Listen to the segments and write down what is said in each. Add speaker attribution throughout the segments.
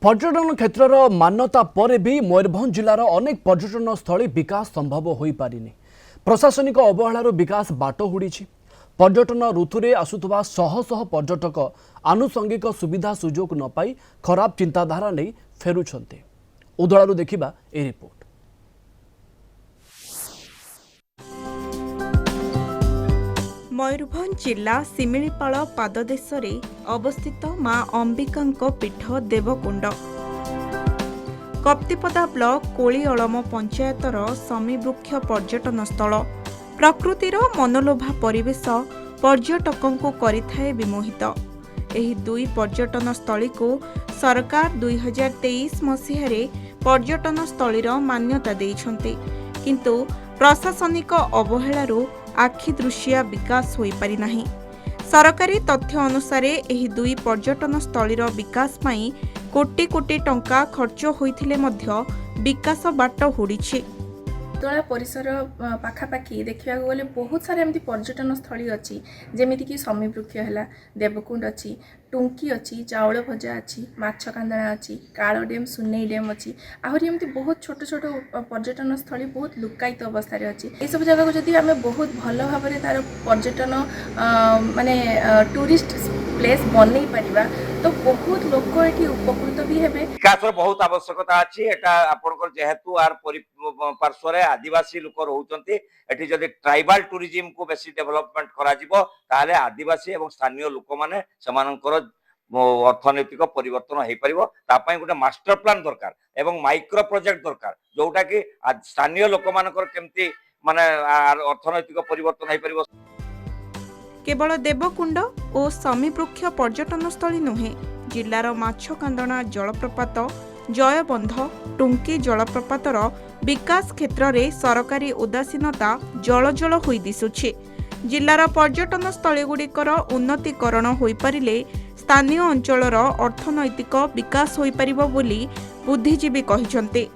Speaker 1: पर्यटन क्षेत्रर मान्यता पर भी मयूरभंज जिलार अनेक पर्यटन स्थली विकास संभव हो पारिनी। प्रशासनिक अवहेलार विकास बाट हुड़ी। पर्यटन ऋतुरे आसुवा शह शह पर्यटक आनुषंगिक सुविधा सुजोग न पाई खराब चिंताधारा नहीं फेरुंट। उदलारू देखिबा ए रिपोर्ट।
Speaker 2: मयूरभंज जिला सिमिलीपाल पाददेशरे अवस्थित मां अंबिका पीठ देवकुंड कप्तिपदा ब्लॉक कोलीअलम पंचायतर समीवृक्ष पर्यटन स्थल। प्रकृतिर मनोलोभा परिवेश पर्यटकों करिथाए विमोहित। एही दुई पर्यटन स्थली को सरकार 2023 मसीहारे पर्यटन स्थलीर मान्यता देइछन्ते, किंतु प्रशासनिक अवहेलारू आखि दृश्या विकास होई पारि नाही। सरकारी तथ्य अनुसार एही दुई पर्यटन स्थलीर विकास पई कोटी कोटी टंका खर्च होइथिले मध्य विकास बाट हुड़िछि।
Speaker 3: उदला परिसर पाखापाखि देखा गले बहुत सारा एमती पर्यटन स्थली अच्छी जमीक समीवृक्ष है, देवकुंड अच्छी, टुंकी अच्छी, चाउल भजा अच्छी, माछ कांदना अच्छी, काल डेम, सुनेई डेम अच्छी, आहरी एमती बहुत छोट छोट पर्यटन स्थली बहुत लुकायित अवस्था अच्छी। ये सब जगह को जदि आम बहुत भल भाव तार पर्यटन माने टूरिस्ट प्लेस बनई पारिबा तो बहुत लोक ये उपकृत भी हेबे।
Speaker 4: विकास बहुत आवश्यकता अच्छी। एटा आपनकर जेहेतु आर पार्श्वर आदिवासी लोक रहउचंती, एठी जदि ट्राइबल टूरिज्म को बेसी डेवलपमेंट करा जिवो ताले आदिवासी एवं स्थानीय लोक माने समानकर अर्थनैतिक परिवर्तन हो पारिबो। ता पई गोटे मास्टर प्लान दरकार एवं माइक्रो प्रोजेक्ट दरकार, जोटा कि स्थानीय लोक मानकर केमती माने अर्थनैतिक परिवर्तन हो पारिबो।
Speaker 2: केवल देवकुंड और समीवृक्ष पर्यटन स्थली नुहे, जिलार माछकांदना जलप्रपात, जयबंध, टुंकी जलप्रपातर विकास क्षेत्र में सरकारी उदासीनता जलजल होई दिसुछि। जिलार पर्यटन स्थलीगुड़िकर उन्नतीकरण होई पारिले स्थानीय अंचलर अर्थनैतिक विकास होई पारिबो बोली बुद्धिजीवी कहिसंते।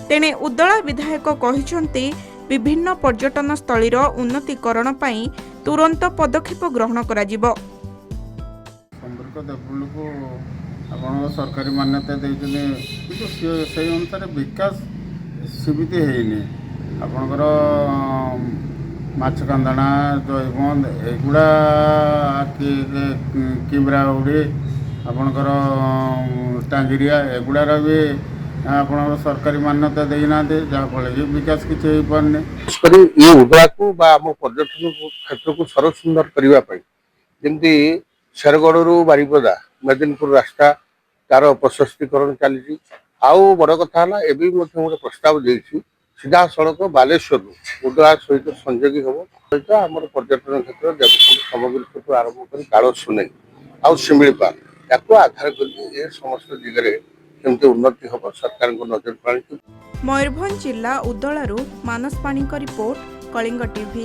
Speaker 2: तेणे उदला विधायक कहिसंते विभिन्न पर्यटन स्थलीर उन्नतीकरण पई तुरंत पदक्षेप ग्रहण करा जिवो।
Speaker 5: सरकारी मान्यता देइछने किंतु से अनुसार विकास सीमित हेनी। आपणकर माछकांदना, जयबंध एगुड़ा किमरा उड़ी, आपणकर टांगिरिया एगुड़ार भी आप सरकारी मान्यता देना जहाँफल कि विकास किसी पारे।
Speaker 6: ये उदला को आम पर्यटन क्षेत्र को सर्व सुंदर करने जमी शेरगढ़ बारिपदा मेदिनीपुर रास्ता तार प्रशस्तीकरण चली। आउ बड़ कथा है गोटे प्रस्ताव देती सीधा सड़क बालेश्वर उदला सहित संयोगी हम सहित आम पर्यटन क्षेत्र देवकुंड समग्र आरंभ कर काल सुनेई आउ शिमिलीपाल या आधार कर समस्त जिले केमती उन्नति हम सरकार को नजर पाई।
Speaker 2: मयूरभंज जिला उदलारू मानस पाणी रिपोर्ट, कलिंग टीवी।